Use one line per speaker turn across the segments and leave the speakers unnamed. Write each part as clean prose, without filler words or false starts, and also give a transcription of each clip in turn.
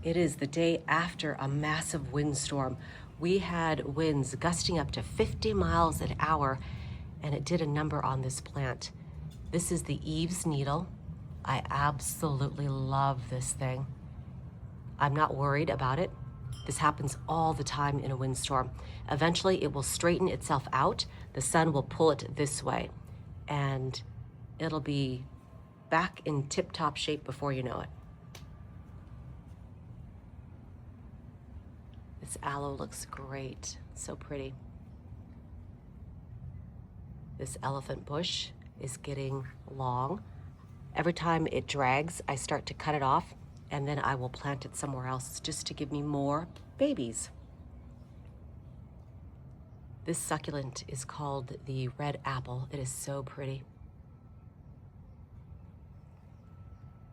It is the day after a massive windstorm. We had winds gusting up to 50 miles an hour, and it did a number on this plant. This is the Eve's needle. I absolutely love this thing. I'm not worried about it. This happens all the time in a windstorm. Eventually, it will straighten itself out. The sun will pull it this way, and it'll be back in tip-top shape before you know it. This aloe looks great, so pretty. This elephant bush is getting long. Every time it drags, I start to cut it off, and then I will plant it somewhere else just to give me more babies. This succulent is called the red apple. It is so pretty.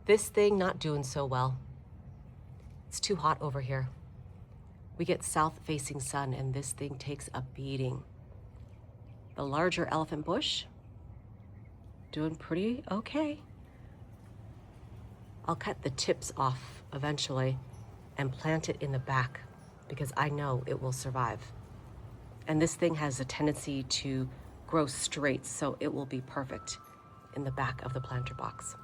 This thing not doing so well. It's too hot over here. We get south-facing sun, and this thing takes a beating. The larger elephant bush, doing pretty okay. I'll cut the tips off eventually and plant it in the back because I know it will survive. And this thing has a tendency to grow straight, so it will be perfect in the back of the planter box.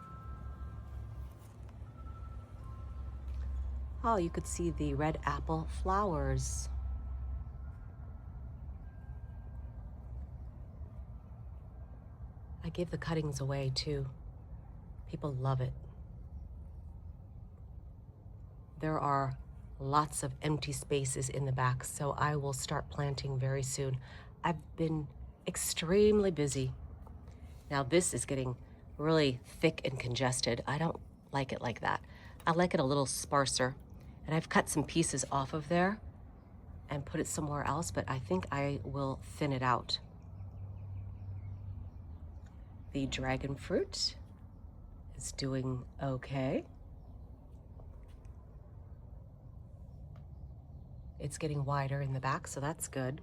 Oh, you could see the red apple flowers. I gave the cuttings away too. People love it. There are lots of empty spaces in the back, so I will start planting very soon. I've been extremely busy. Now this is getting really thick and congested. I don't like it like that. I like it a little sparser. And I've cut some pieces off of there and put it somewhere else, but I think I will thin it out. The dragon fruit is doing okay. It's getting wider in the back, so that's good.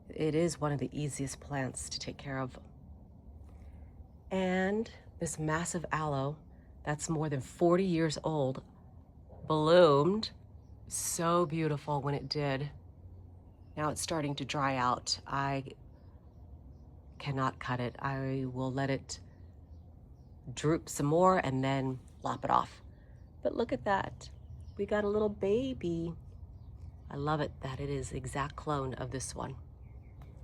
It is one of the easiest plants to take care of. And this massive aloe, that's more than 40 years old, bloomed so beautiful when it did. Now it's starting to dry out. I cannot cut it. I will let it droop some more and then lop it off. But look at that. We got a little baby. I love it that it is the exact clone of this one.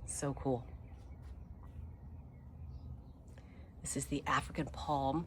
So cool. This is the African palm.